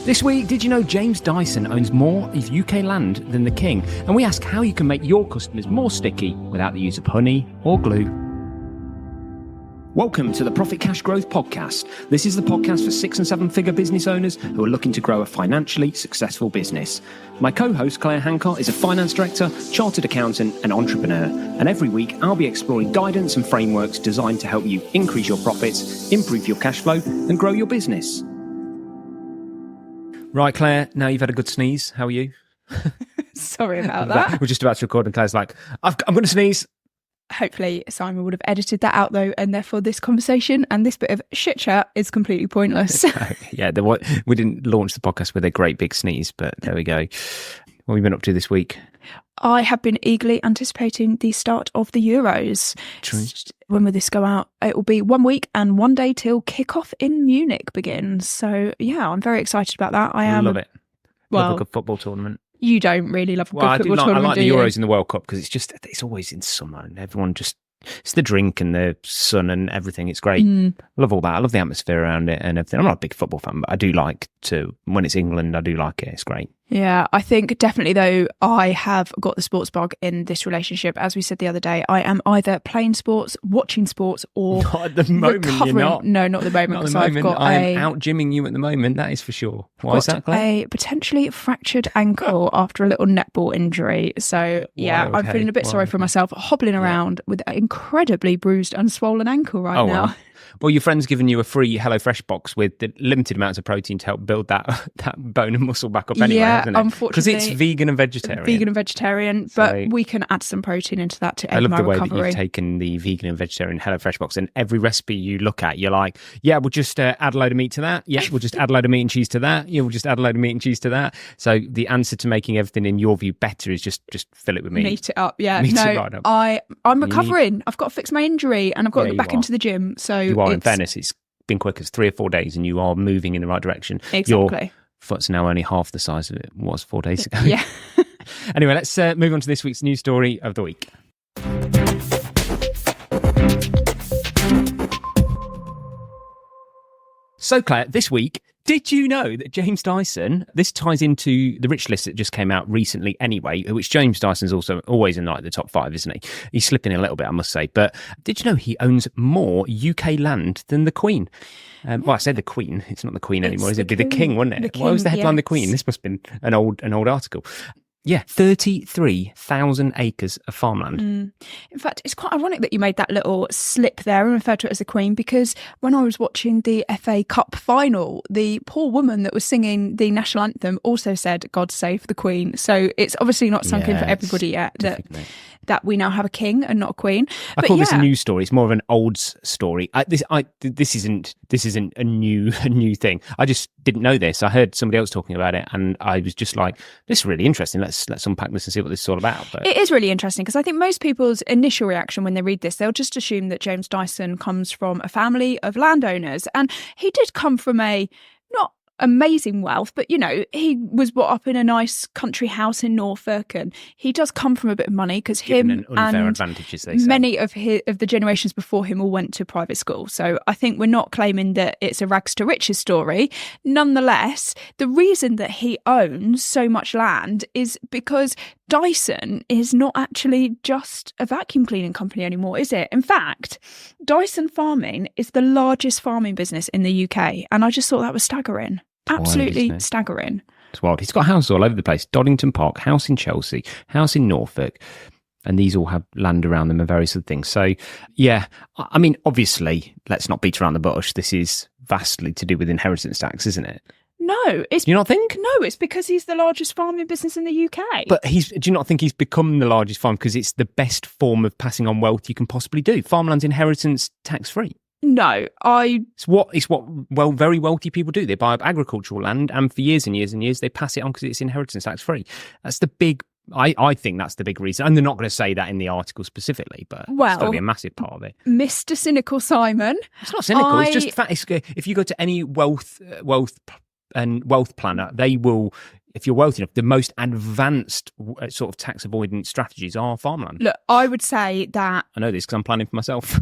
This week, did you know James Dyson owns more of UK land than the King? And we ask how you can make your customers more sticky without the use of honey or glue. Welcome to the Profit Cash Growth Podcast. This is the podcast for 6 and 7 figure business owners who are looking to grow a financially successful business. My co-host Claire Hancock is a finance director, chartered accountant and entrepreneur. And every week I'll be exploring guidance and frameworks designed to help you increase your profits, improve your cash flow and grow your business. Right, Claire, now you've had a good sneeze. How are you? Sorry about that. We're just about to record and Claire's like, I'm going to sneeze. Hopefully Simon would have edited that out though, and therefore this conversation and this bit of shit chat is completely pointless. Yeah, we didn't launch the podcast with a great big sneeze, but there we go. What have you been up to this week? I have been eagerly anticipating the start of the Euros. True. When will this go out? It will be 1 week and 1 day till kickoff in Munich begins. So yeah, I'm very excited about that. I love it. Love a good football tournament. You don't really love a good football tournament, I like do the you? Euros and the World Cup because it's always in summer and everyone it's the drink and the sun and everything. It's great. I love all that. I love the atmosphere around it and everything. I'm not a big football fan, but I do like to, when it's England, I do like it. It's great. Yeah, I think definitely though, I have got the sports bug in this relationship. As we said the other day, I am either playing sports, watching sports, or not at the moment. recovering. You're not. No, not at the moment. Not at the moment. I am out gymming you at the moment. That is for sure. Why is that, Claire? A potentially fractured ankle after a little netball injury. So yeah, I'm feeling a bit sorry for myself, hobbling around with an incredibly bruised and swollen ankle right now. Wow. Well, your friend's given you a free HelloFresh box with the limited amounts of protein to help build that bone and muscle back up anyway, hasn't it? Unfortunately. Because it's vegan and vegetarian. But we can add some protein into that to aid my recovery. I love the way that you've taken the vegan and vegetarian HelloFresh box, and every recipe you look at, you're like, yeah, we'll just add a load of meat to that. Yeah, we'll just add a load of meat and cheese to that. Yeah, we'll just add a load of meat and cheese to that. So the answer to making everything in your view better is just fill it with meat. Meat it up, yeah. Meat it right up. I'm recovering. I've got to fix my injury and I've got to get back into the gym. So you are, in fairness, it's been quick as 3 or 4 days and you are moving in the right direction. Exactly. Your foot's now only half the size of it was 4 days ago. Yeah. Anyway, let's move on to this week's news story of the week. So, Claire, this week, did you know that James Dyson, this ties into the rich list that just came out recently anyway, which James Dyson's also always in like the top 5, isn't he? He's slipping a little bit, I must say. But did you know he owns more UK land than the Queen? Well, I said the Queen. It's not the Queen anymore, is it? It'd be the King, wouldn't it? Why was the headline the Queen? This must have been an old article. Yeah, 33,000 acres of farmland. In fact, it's quite ironic that you made that little slip there and referred to it as the Queen, because when I was watching the FA Cup final, the poor woman that was singing the national anthem also said, "God save the Queen." So it's obviously not sunk in for everybody yet that we now have a king and not a queen. I call this a news story. It's more of an old story. This isn't a new thing. I just didn't know this. I heard somebody else talking about it, and I was just like, "This is really interesting. Let's unpack this and see what this is all about." But it is really interesting because I think most people's initial reaction when they read this, they'll just assume that James Dyson comes from a family of landowners, and he did come from a not amazing wealth, but he was brought up in a nice country house in Norfolk, and he does come from a bit of money because him an unfair and advantage, as they say. Many of the generations before him all went to private school. So I think we're not claiming that it's a rags to riches story. Nonetheless, the reason that he owns so much land is because Dyson is not actually just a vacuum cleaning company anymore, is it? In fact, Dyson Farming is the largest farming business in the UK, and I just thought that was staggering. Absolutely staggering. It's wild. He's got houses all over the place. Doddington Park, house in Chelsea, house in Norfolk, and these all have land around them and various other things. So, yeah, I mean, obviously, let's not beat around the bush. This is vastly to do with inheritance tax, isn't it? No, do you not think? No, it's because he's the largest farming business in the UK. But do you not think he's become the largest farm because it's the best form of passing on wealth you can possibly do? Farmland's inheritance tax free. No, It's what very wealthy people do. They buy up agricultural land, and for years and years and years, they pass it on because it's inheritance tax free. That's the big. I think that's the big reason, and they're not going to say that in the article specifically, but it's going to be a massive part of it. Mr. Cynical Simon, it's not cynical. It's just fact. If you go to any wealth planner, they will. If you're wealthy enough, the most advanced sort of tax avoidance strategies are farmland. Look, I would say that I know this because I'm planning for myself.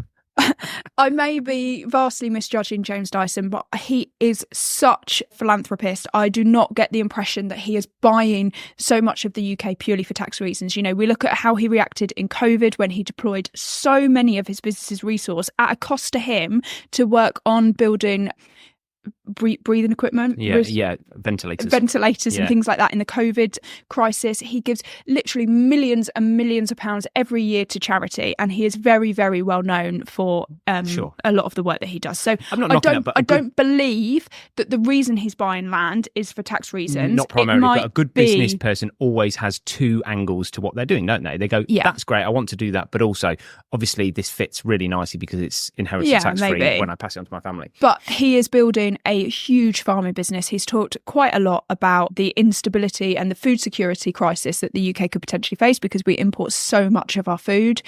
I may be vastly misjudging James Dyson, but he is such a philanthropist. I do not get the impression that he is buying so much of the UK purely for tax reasons. You know, we look at how he reacted in COVID when he deployed so many of his business's resource at a cost to him to work on building breathing equipment, ventilators and things like that in the COVID crisis. He gives literally millions and millions of pounds every year to charity, and he is very, very well known for a lot of the work that he does. So I don't believe that the reason he's buying land is for tax reasons. Not primarily, but a good business person always has two angles to what they're doing, don't they? They go, that's great, I want to do that, but also obviously this fits really nicely because it's inheritance tax free when I pass it on to my family. But he is building a huge farming business. He's talked quite a lot about the instability and the food security crisis that the UK could potentially face because we import so much of our food.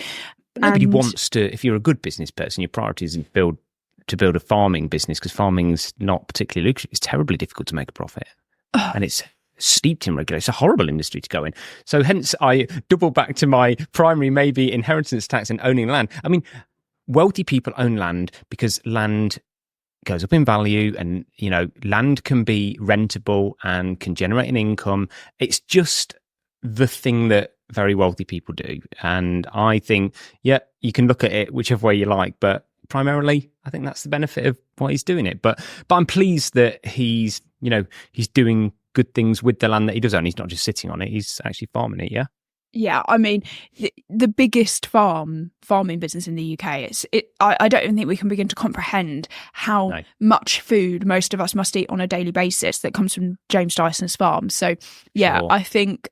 But nobody wants to, if you're a good business person, your priority is to build a farming business because farming's not particularly lucrative. It's terribly difficult to make a profit. And it's steeped in regulation. It's a horrible industry to go in. So hence I double back to my primary, maybe inheritance tax and owning land. I mean, wealthy people own land because land goes up in value, and you know, land can be rentable and can generate an income. It's just the thing that very wealthy people do, and I think you can look at it whichever way you like, but primarily I think that's the benefit of why he's doing it. But I'm pleased that he's doing good things with the land that he does own. He's not just sitting on it, he's actually farming it. Yeah, I mean, the biggest farming business in the UK, I don't even think we can begin to comprehend how much food most of us must eat on a daily basis that comes from James Dyson's farm. So, I think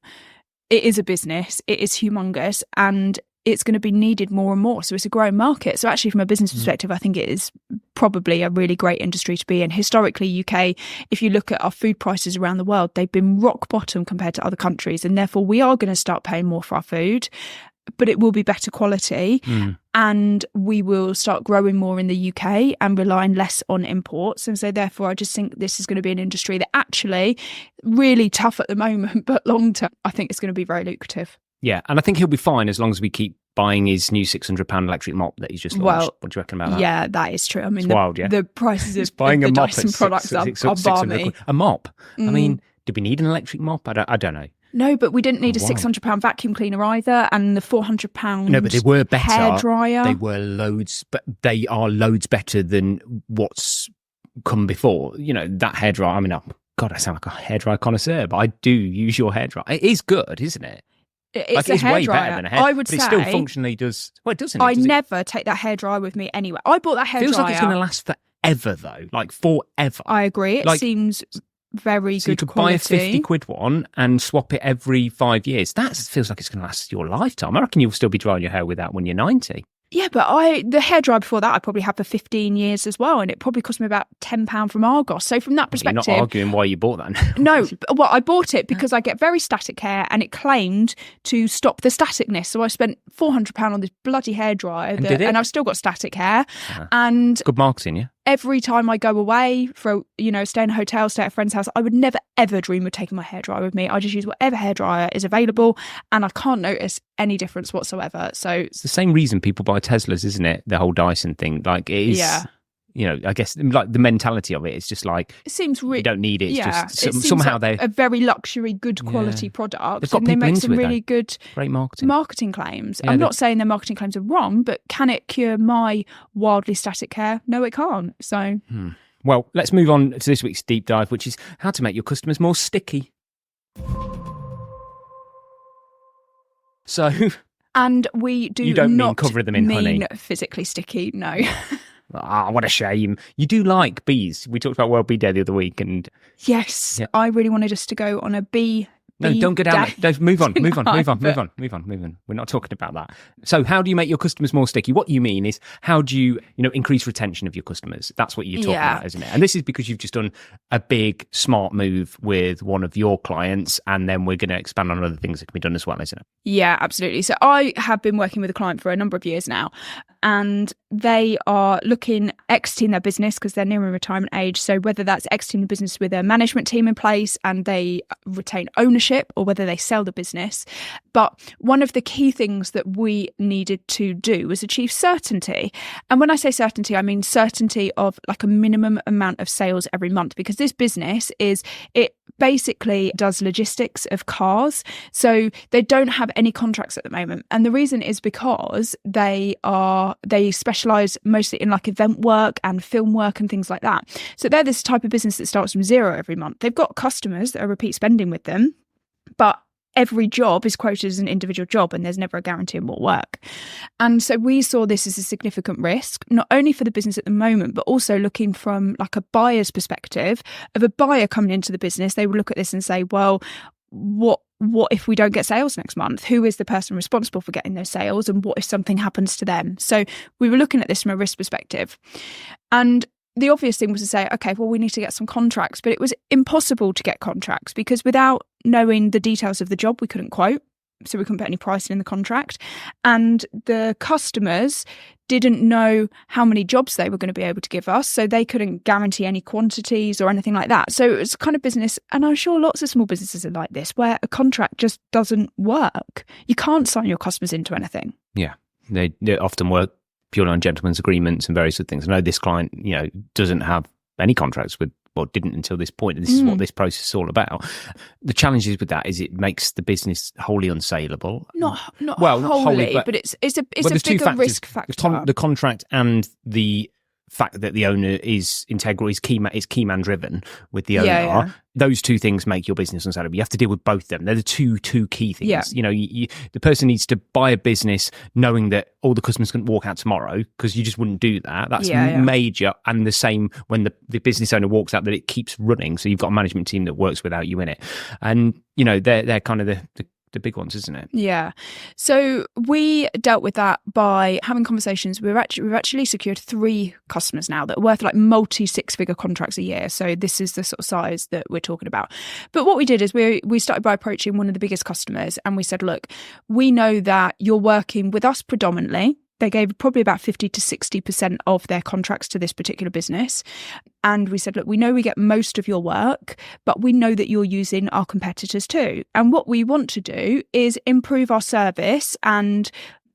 it is a business, it is humongous, and it's going to be needed more and more. So it's a growing market. So actually, from a business perspective, I think it is probably a really great industry to be in. Historically, UK, if you look at our food prices around the world, they've been rock bottom compared to other countries. And therefore, we are going to start paying more for our food, but it will be better quality. And we will start growing more in the UK and relying less on imports. And so therefore, I just think this is going to be an industry that actually really tough at the moment, but long term, I think it's going to be very lucrative. Yeah, and I think he'll be fine as long as we keep buying his new £600 electric mop that he's just launched. What do you reckon about that? Yeah, that is true. I mean, the prices of buying the Dyson products are balmy. A mop? I mean, do we need an electric mop? I don't know. No, but we didn't need a £600 vacuum cleaner either, and the £400 no, but they were better. Hairdryer. They were loads, but they are loads better than what's come before. You know, that hairdryer, I mean, God, I sound like a hairdryer connoisseur, but I do use your hairdryer. It is good, isn't it? It's a hairdryer. Way better than a hair, I would say, but it still functionally does. Well, it doesn't. I never take that hairdryer with me anywhere. I bought that hairdryer. Feels like it's going to last forever, though. Like forever. I agree. It seems very good quality. You could buy a £50 one and swap it every 5 years. That feels like it's going to last your lifetime. I reckon you'll still be drying your hair with that when you're 90. Yeah, but the hairdryer before that I probably had for 15 years as well, and it probably cost me about £10 from Argos. So from that perspective... You're not arguing why you bought that. No, well, I bought it because I get very static hair, and it claimed to stop the staticness. So I spent £400 on this bloody hairdryer, and I've still got static hair. And good marketing, yeah? Every time I go away for, stay in a hotel, stay at a friend's house, I would never, ever dream of taking my hairdryer with me. I just use whatever hairdryer is available, and I can't notice any difference whatsoever. So it's the same reason people buy Teslas, isn't it? The whole Dyson thing. Like, it is... Yeah. I guess like the mentality of it, it's just like it seems you don't need it. It's just it somehow like a very luxury, good quality product. They've got and they make some really great marketing claims. I'm not saying their marketing claims are wrong, but can it cure my wildly static hair? No, it can't. So, well, let's move on to this week's deep dive, which is how to make your customers more sticky. So, and we do you don't not mean cover them in honey, physically sticky. No. What a shame. You do like bees. We talked about World Bee Day the other week. And yes, I really wanted us to go on a bee. No, don't go down it. Move on. We're not talking about that. So how do you make your customers more sticky? What you mean is how do you, increase retention of your customers? That's what you're talking about, isn't it? And this is because you've just done a big, smart move with one of your clients, and then we're going to expand on other things that can be done as well, isn't it? Yeah, absolutely. So I have been working with a client for a number of years now. and they are looking exiting their business because they're nearing retirement age. So whether that's exiting the business with a management team in place and they retain ownership, or whether they sell the business. But one of the key things that we needed to do was achieve certainty. And when I say certainty, I mean certainty of like a minimum amount of sales every month, because this business it basically does logistics of cars. So they don't have any contracts at the moment. And the reason is because they specialize mostly in like event work and film work and things like that. So they're this type of business that starts from zero every month. They've got customers that are repeat spending with them, but every job is quoted as an individual job and there's never a guarantee of more work. And so we saw this as a significant risk, not only for the business at the moment, but also looking from like a buyer's perspective of a buyer coming into the business. They would look at this and say, well, what if we don't get sales next month? Who is the person responsible for getting those sales? And what if something happens to them? So we were looking at this from a risk perspective. And the obvious thing was to say, okay, well, we need to get some contracts, but it was impossible to get contracts because without knowing the details of the job, we couldn't quote. So we couldn't put any pricing in the contract. And the customers didn't know how many jobs they were going to be able to give us. So they couldn't guarantee any quantities or anything like that. So it was kind of business. And I'm sure lots of small businesses are like this, where a contract just doesn't work. You can't sign your customers into anything. Yeah, they often work purely on gentlemen's agreements and various other things. I know this client, doesn't have any contracts with, well, didn't until this point. And this is what this process is all about. The challenges with that is it makes the business wholly unsaleable. Not wholly, but it's a bigger risk factor. The contract and the fact that the owner is integral, is key man driven with the owner. Yeah. Those two things make your business unsaleable. You have to deal with both of them. They're the two key things. Yeah. The person needs to buy a business knowing that all the customers can walk out tomorrow, because you just wouldn't do that. That's major. And the same when the business owner walks out, that it keeps running. So you've got a management team that works without you in it. And, they're kind of the big ones, isn't it? Yeah. So we dealt with that by having conversations. We've actually secured 3 customers now that are worth like multi 6-figure contracts a year. So this is the sort of size that we're talking about. But what we did is we started by approaching one of the biggest customers, and we said, look, we know that you're working with us predominantly. They gave probably about 50 to 60% of their contracts to this particular business. And we said, look, we know we get most of your work, but we know that you're using our competitors too. And what we want to do is improve our service and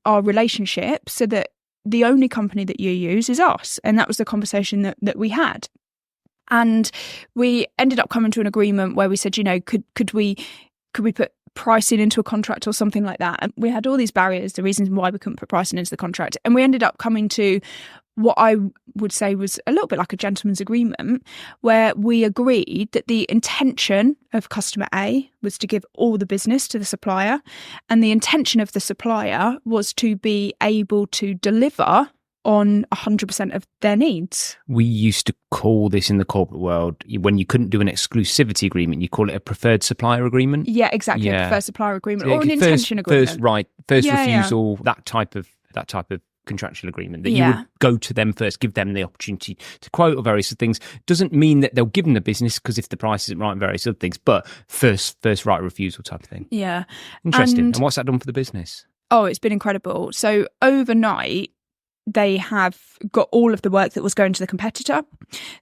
our relationship so that the only company that you use is us. And that was the conversation that we had. And we ended up coming to an agreement where we said, could we put pricing into a contract or something like that? And we had all these barriers, the reasons why we couldn't put pricing into the contract. And we ended up coming to what I would say was a little bit like a gentleman's agreement, where we agreed that the intention of customer A was to give all the business to the supplier, and the intention of the supplier was to be able to deliver on 100% of their needs. We used to call this in the corporate world, when you couldn't do an exclusivity agreement, you call it a preferred supplier agreement. Yeah, exactly. A preferred supplier agreement, or an intention agreement. First refusal, that type of contractual agreement, that you would go to them first, give them the opportunity to quote or various other things. Doesn't mean that they'll give them the business, because if the price isn't right and various other things, but first right of refusal type of thing. Yeah. Interesting. And what's that done for the business? Oh, it's been incredible. So overnight, they have got all of the work that was going to the competitor.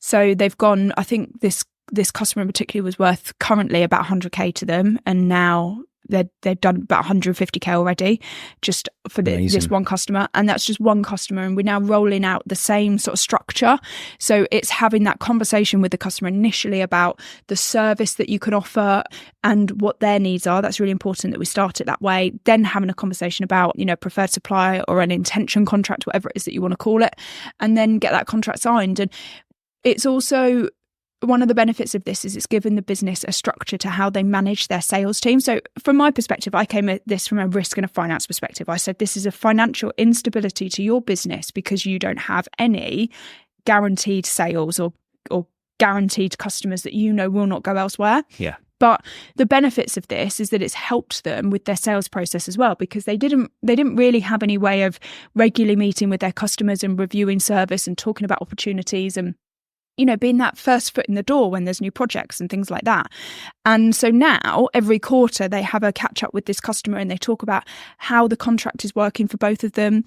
So they've gone, I think this customer in particular was worth currently about 100k to them, and now they've done about 150k already just for this one customer. And that's just one customer, and we're now rolling out the same sort of structure. So it's having that conversation with the customer initially about the service that you can offer and what their needs are. That's really important that we start it that way. Then having a conversation about, preferred supplier or an intention contract, whatever it is that you want to call it, and then get that contract signed. And it's also, one of the benefits of this is it's given the business a structure to how they manage their sales team. So from my perspective, I came at this from a risk and a finance perspective. I said, this is a financial instability to your business because you don't have any guaranteed sales or guaranteed customers that will not go elsewhere. Yeah. But the benefits of this is that it's helped them with their sales process as well, because they didn't really have any way of regularly meeting with their customers and reviewing service and talking about opportunities. And being that first foot in the door when there's new projects and things like that. And so now every quarter they have a catch up with this customer and they talk about how the contract is working for both of them,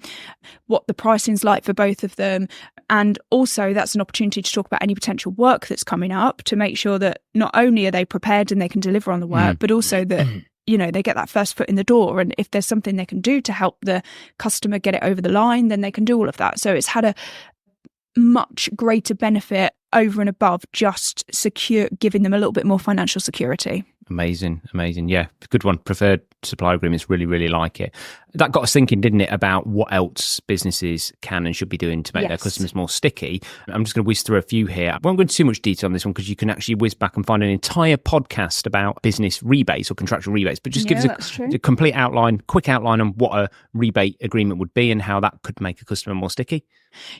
what the pricing's like for both of them. And also that's an opportunity to talk about any potential work that's coming up to make sure that not only are they prepared and they can deliver on the work, but also that they get that first foot in the door. And if there's something they can do to help the customer get it over the line, then they can do all of that. So it's had a much greater benefit over and above just giving them a little bit more financial security. Amazing. Yeah, good one. Preferred supply agreements, really, really like it. That got us thinking, didn't it, about what else businesses can and should be doing to make their customers more sticky. I'm just going to whiz through a few here. I won't go into too much detail on this one because you can actually whiz back and find an entire podcast about business rebates or contractual rebates, but just gives a complete outline, quick outline on what a rebate agreement would be and how that could make a customer more sticky.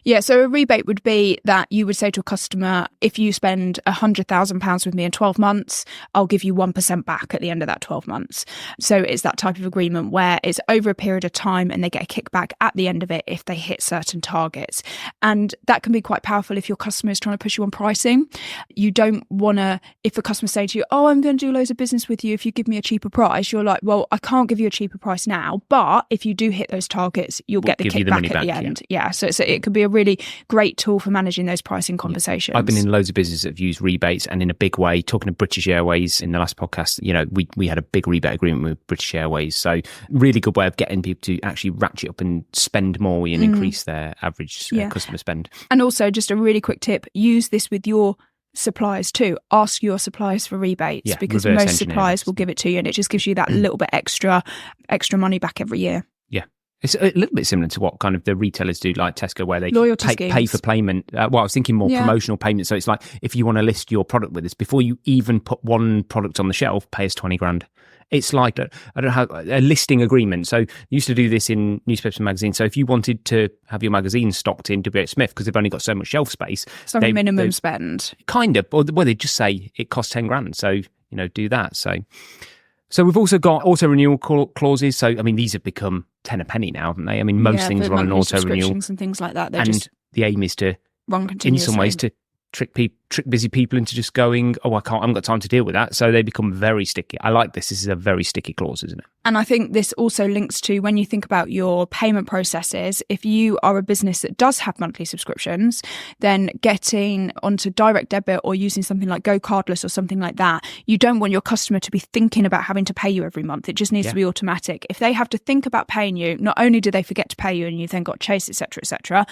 Yeah, so a rebate would be that you would say to a customer, if you spend £100,000 with me in 12 months, I'll give you 1% back at the end of that 12 months. So it's that type of agreement where it's over a period of time and they get a kickback at the end of it if they hit certain targets. And that can be quite powerful if your customer is trying to push you on pricing. You don't want to, if a customer say to you, oh, I'm going to do loads of business with you if you give me a cheaper price, you're like, well, I can't give you a cheaper price now, but if you do hit those targets, you'll get the kickback at the end. Yeah, so it could be a really great tool for managing those pricing conversations. I've been in loads of businesses that have used rebates and in a big way. Talking of British Airways in the last podcast, we had a big rebate agreement with British Airways. So really good way of getting people to actually ratchet up and spend more and increase their average customer spend. And also just a really quick tip, use this with your suppliers too. Ask your suppliers for rebates because most suppliers will give it to you and it just gives you that little bit extra money back every year. It's a little bit similar to what kind of the retailers do, like Tesco, where they pay for payment. I was thinking more promotional payment. So it's like, if you want to list your product with us, before you even put one product on the shelf, pay us 20 grand. It's like, I don't know how, a listing agreement. So you used to do this in newspapers and magazines. So if you wanted to have your magazine stocked in WH Smith, because they've only got so much shelf space. So minimum spend. Kind of. Or they just say it costs 10 grand. So, do that. So we've also got auto-renewal clauses. So, I mean, these have become 10 a penny now, haven't they? I mean, most things are on an auto-renewal. And things like that. The aim is to, run continuously. In some ways, to trick busy people into just going, oh, I haven't got time to deal with that. So they become very sticky. I like this. This is a very sticky clause, isn't it? And I think this also links to when you think about your payment processes. If you are a business that does have monthly subscriptions, then getting onto direct debit or using something like Go Cardless or something like that, you don't want your customer to be thinking about having to pay you every month. It just needs to be automatic. If they have to think about paying you, not only do they forget to pay you and you then got chased, etc.,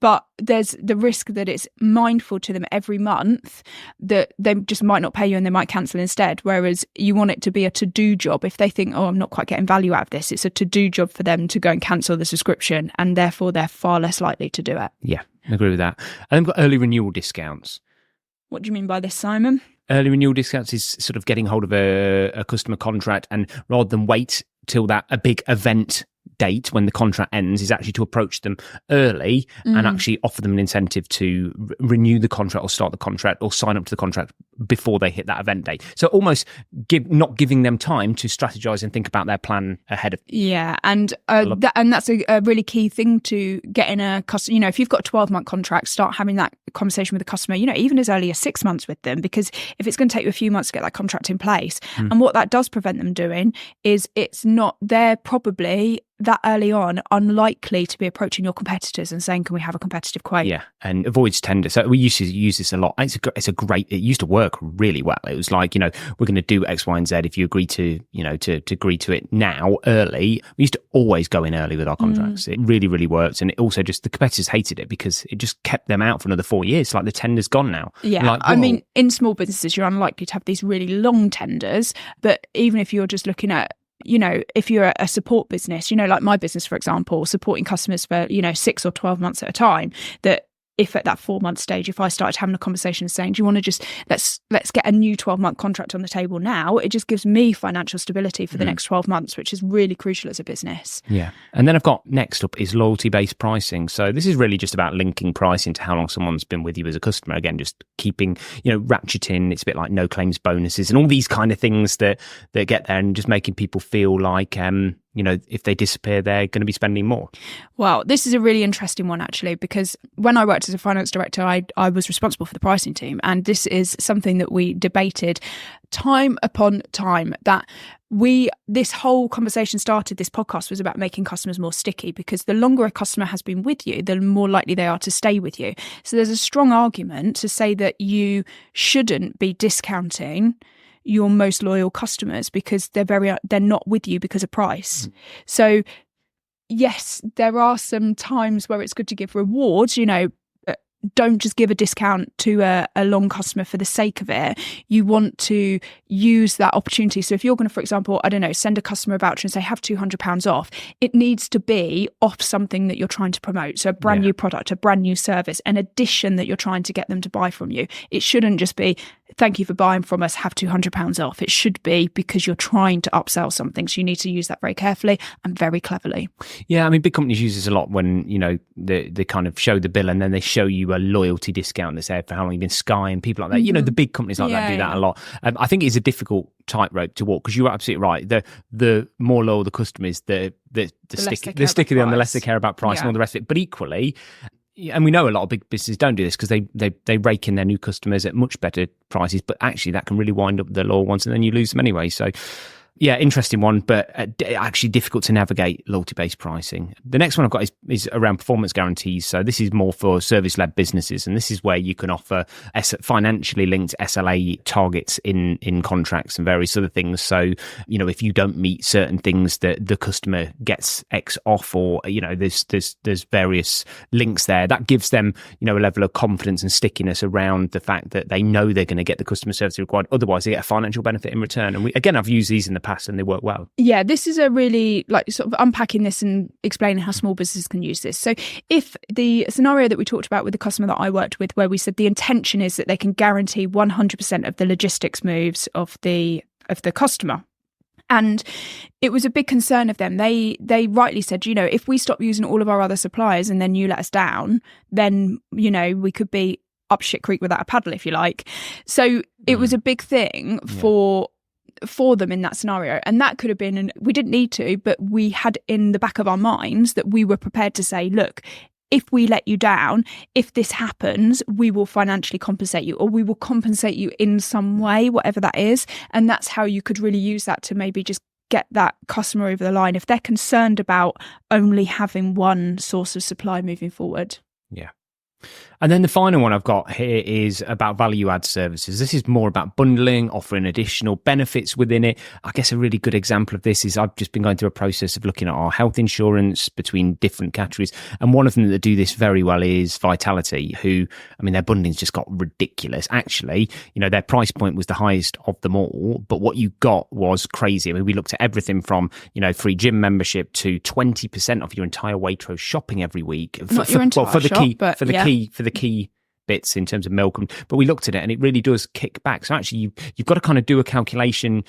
but there's the risk that it's mindful to them every month that they just might not pay you and they might cancel instead. Whereas you want it to be a to-do job. If they think, oh, I'm not quite getting value out of this, it's a to-do job for them to go and cancel the subscription, and therefore they're far less likely to do it. Yeah, I agree with that. And then we've got early renewal discounts. What do you mean by this, Simon? Early renewal discounts is sort of getting hold of a customer contract, and rather than wait till a big event date when the contract ends, is actually to approach them early and actually offer them an incentive to renew the contract or start the contract or sign up to the contract before they hit that event date. So almost not giving them time to strategize and think about their plan ahead of. Yeah, and that's a really key thing to get in a customer. If you've got a 12-month contract, start having that conversation with the customer, even as early as 6 months with them, because if it's going to take you a few months to get that contract in place, and what that does prevent them doing is they're probably that early on unlikely to be approaching your competitors and saying, can we have a competitive quote? Yeah, and avoids tender. So we used to use this a lot. It used to work really well. It was like, we're going to do X, Y, and Z. If you agree to agree to it now early, we used to always go in early with our contracts. It really, really worked. And it also just, the competitors hated it because it just kept them out for another 4 years. Like the tender's gone now. Yeah. I mean, in small businesses, you're unlikely to have these really long tenders. But even if you're just looking at, if you're a support business, like my business, for example, supporting customers for, 6 or 12 months at a time, that if at that 4-month stage, if I started having a conversation saying, do you want to just, let's get a new 12-month contract on the table now, it just gives me financial stability for the next 12 months, which is really crucial as a business. Yeah. And then I've got next up is loyalty-based pricing. So this is really just about linking pricing to how long someone's been with you as a customer. Again, just keeping, ratcheting. It's a bit like no claims bonuses and all these kind of things that get there, and just making people feel like, if they disappear, they're going to be spending more? Well, this is a really interesting one, actually, because when I worked as a finance director, I was responsible for the pricing team. And this is something that we debated time upon time, that this whole conversation started, this podcast was about making customers more sticky, because the longer a customer has been with you, the more likely they are to stay with you. So there's a strong argument to say that you shouldn't be discounting your most loyal customers because they're not with you because of price. So yes, there are some times where it's good to give rewards, don't just give a discount to a long customer for the sake of it. You want to use that opportunity. So if you're going to, for example, I don't know, send a customer a voucher and say have £200 off, it needs to be off something that you're trying to promote. So a brand new product, a brand new service, an addition that you're trying to get them to buy from you. It shouldn't just be, thank you for buying from us, have £200 off. It should be because you're trying to upsell something. So you need to use that very carefully and very cleverly. Yeah, I mean, big companies use this a lot when, they kind of show the bill and then they show you a loyalty discount. They say for how long you've been Sky and people like that. The big companies like that do that a lot. I think it's a difficult tightrope to walk, because you're absolutely right. The more loyal the customer is, the stickier and the less they care about price and all the rest of it. But equally, and we know a lot of big businesses don't do this because they rake in their new customers at much better prices, but actually that can really wind up the loyal ones and then you lose them anyway. So yeah, interesting one, but actually difficult to navigate loyalty-based pricing. The next one I've got is around performance guarantees. So this is more for service-led businesses, and this is where you can offer financially linked SLA targets in contracts and various other things. So, if you don't meet certain things, the customer gets X off, or, there's various links there. That gives them, a level of confidence and stickiness around the fact that they know they're going to get the customer service required. Otherwise, they get a financial benefit in return. And I've used these in the past and they work well. Yeah, this is a really sort of unpacking this and explaining how small businesses can use this. So if the scenario that we talked about with the customer that I worked with, where we said the intention is that they can guarantee 100% of the logistics moves of the customer. And it was a big concern of them. They rightly said, if we stop using all of our other suppliers and then you let us down, then, we could be up shit creek without a paddle, if you like. So it was a big thing for them in that scenario. And that could have been, and we didn't need to, but we had in the back of our minds that we were prepared to say, look, if we let you down, if this happens, we will financially compensate you, or we will compensate you in some way, whatever that is. And that's how you could really use that to maybe just get that customer over the line if they're concerned about only having one source of supply moving forward. Yeah. And then the final one I've got here is about value add services. This is more about bundling, offering additional benefits within it. I guess a really good example of this is I've just been going through a process of looking at our health insurance between different categories. And one of them that do this very well is Vitality, who, their bundling's just got ridiculous. Actually, their price point was the highest of them all, but what you got was crazy. We looked at everything from, free gym membership to 20% off your entire Waitrose shopping every week. For the key bits in terms of milk, but we looked at it and it really does kick back. So actually you've got to kind of do a calculation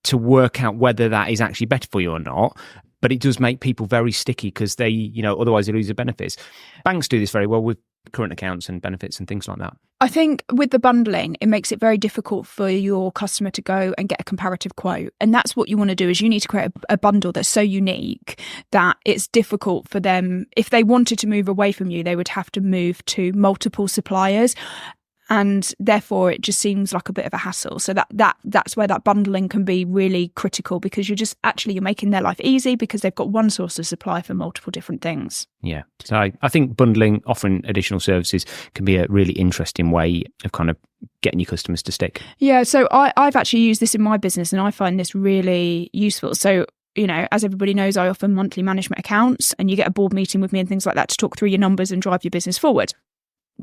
to work out whether that is actually better for you or not. But it does make people very sticky because they, otherwise they lose the benefits. Banks do this very well with current accounts and benefits and things like that. I think with the bundling, it makes it very difficult for your customer to go and get a comparative quote. And that's what you want to do, is you need to create a bundle that's so unique that it's difficult for them. If they wanted to move away from you, they would have to move to multiple suppliers. And therefore, it just seems like a bit of a hassle. So that's where that bundling can be really critical, because you're making their life easy because they've got one source of supply for multiple different things. Yeah. So I think bundling, offering additional services, can be a really interesting way of kind of getting your customers to stick. Yeah. So I've actually used this in my business and I find this really useful. So, as everybody knows, I offer monthly management accounts, and you get a board meeting with me and things like that to talk through your numbers and drive your business forward.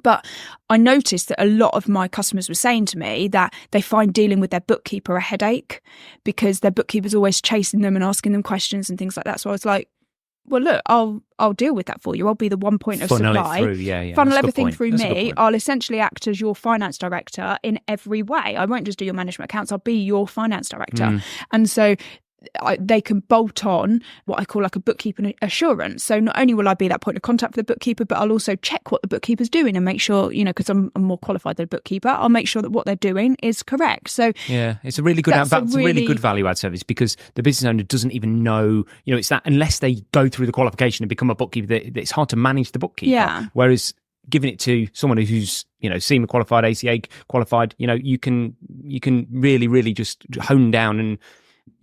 But I noticed that a lot of my customers were saying to me that they find dealing with their bookkeeper a headache because their bookkeeper's always chasing them and asking them questions and things like that. So I was like, well, look, I'll deal with that for you. I'll be the one point of Funnel supply. It through. Yeah. Funnel everything through me. I'll essentially act as your finance director in every way. I won't just do your management accounts. I'll be your finance director. And so they can bolt on what I call like a bookkeeping assurance. So not only will I be that point of contact for the bookkeeper, but I'll also check what the bookkeeper's doing and make sure, because I'm more qualified than a bookkeeper, I'll make sure that what they're doing is correct. So yeah, it's a really good really good value add service, because the business owner doesn't even know, it's that unless they go through the qualification and become a bookkeeper, that it's hard to manage the bookkeeper. Yeah. Whereas giving it to someone who's SEMA qualified, ACA qualified, you can really, really just hone down and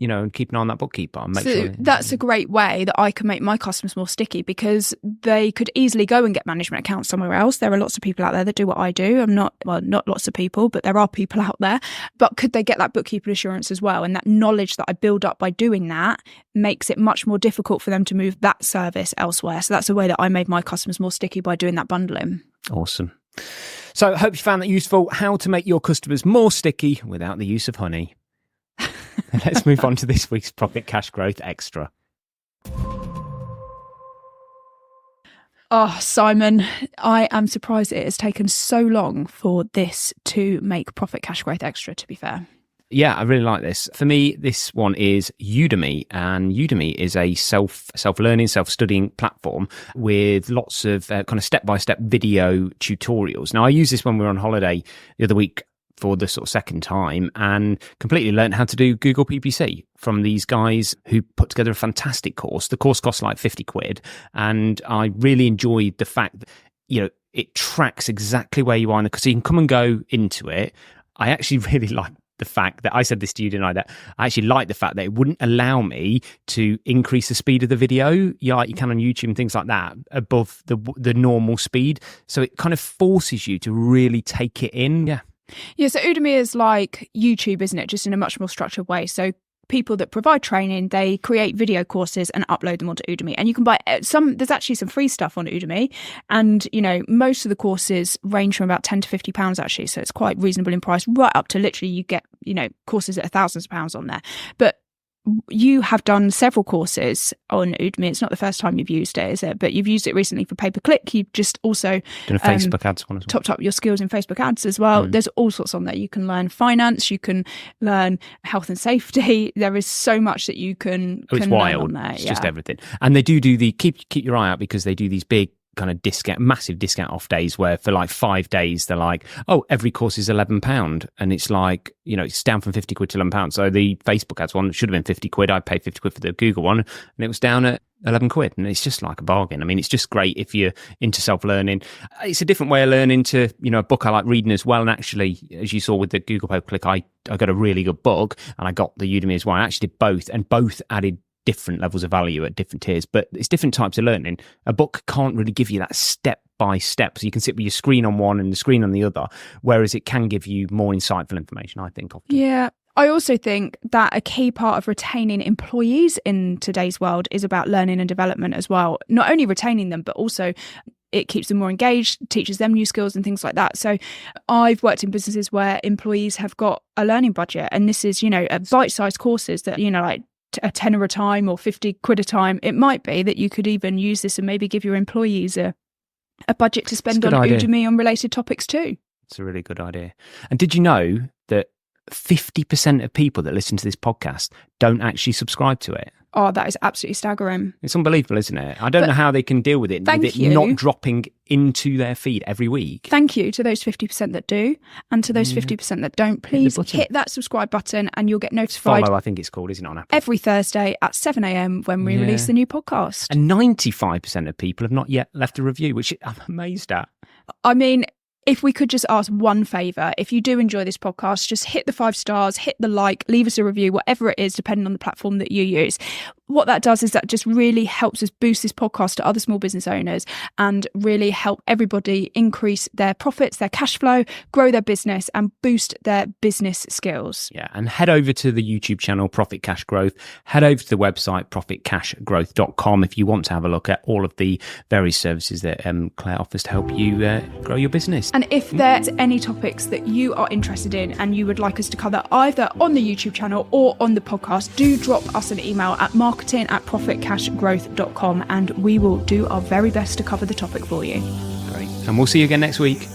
and keep an eye on that bookkeeper and make sure. That's a great way that I can make my customers more sticky, because they could easily go and get management accounts somewhere else. There are lots of people out there that do what I do. Not lots of people, but there are people out there. But could they get that bookkeeping assurance as well? And that knowledge that I build up by doing that makes it much more difficult for them to move that service elsewhere. So that's a way that I made my customers more sticky, by doing that bundling. Awesome. So I hope you found that useful. How to make your customers more sticky without the use of honey. Let's move on to this week's Profit Cash Growth Extra. Oh, Simon, I am surprised it has taken so long for this to make Profit Cash Growth Extra, to be fair. Yeah, I really like this. For me, this one is Udemy, and Udemy is a self-learning, self-studying platform with lots of kind of step-by-step video tutorials. Now, I used this when we were on holiday the other week for the sort of second time, and completely learned how to do Google PPC from these guys who put together a fantastic course. The course costs like 50 quid, and I really enjoyed the fact that, it tracks exactly where you are in the, so you can come and go into it. I actually really like the fact that I said this to you, didn't I? That I actually like the fact that it wouldn't allow me to increase the speed of the video, like you can on YouTube and things like that, above the normal speed. So it kind of forces you to really take it in. Yeah, so Udemy is like YouTube, isn't it? Just in a much more structured way. So people that provide training, they create video courses and upload them onto Udemy. And you can buy there's actually some free stuff on Udemy. And, most of the courses range from about £10 to £50 actually. So it's quite reasonable in price, right up to literally you get, courses at thousands of pounds on there. But you have done several courses on Udemy. It's not the first time you've used it, is it? But you've used it recently for pay-per-click. You've just also done a Facebook ads one as well. Topped up your skills in Facebook ads as well. There's all sorts on there. You can learn finance. You can learn health and safety. There is so much that you can. It's wild. On there. It's just everything. And they do the keep your eye out, because they do these big kind of massive discount off days where for like 5 days they're like, oh, every course is £11, and it's like, it's down from 50 quid to £11. So the Facebook ads one should have been 50 quid. I paid 50 quid for the Google one, and it was down at 11 quid, and it's just like a bargain. I mean, it's just great if you're into self-learning. It's a different way of learning to, a book I like reading as well. And actually, as you saw with the Google pay-per-click, I got a really good book, and I got the Udemy as well. I actually did both, and both added different levels of value at different tiers, but it's different types of learning. A book can't really give you that step by step, so you can sit with your screen on one and the screen on the other, whereas it can give you more insightful information, I think, often. Yeah. I also think that a key part of retaining employees in today's world is about learning and development as well. Not only retaining them, but also it keeps them more engaged, teaches them new skills and things like that. So I've worked in businesses where employees have got a learning budget, and this is, bite-sized courses that, like a tenner a time or 50 quid a time. It might be that you could even use this and maybe give your employees a budget to spend on Udemy on related topics too. It's a really good idea. And did you know that 50% of people that listen to this podcast don't actually subscribe to it? Oh, that is absolutely staggering. It's unbelievable, isn't it? I don't know how they can deal with it not dropping into their feed every week. Thank you to those 50% that do, and to those 50% that don't. Please hit that subscribe button and you'll get notified. Follow, I think it's called, isn't it, on Apple? Every Thursday at 7 a.m. when we release the new podcast. And 95% of people have not yet left a review, which I'm amazed at. I mean, if we could just ask one favour, if you do enjoy this podcast, just hit the 5 stars, hit the like, leave us a review, whatever it is, depending on the platform that you use. What that does is that just really helps us boost this podcast to other small business owners and really help everybody increase their profits, their cash flow, grow their business and boost their business skills. Yeah, and head over to the YouTube channel, Profit Cash Growth. Head over to the website, profitcashgrowth.com, if you want to have a look at all of the various services that Claire offers to help you grow your business. And if there's any topics that you are interested in and you would like us to cover either on the YouTube channel or on the podcast, do drop us an email at marketing@profitcashgrowth.com and we will do our very best to cover the topic for you. Great. And we'll see you again next week.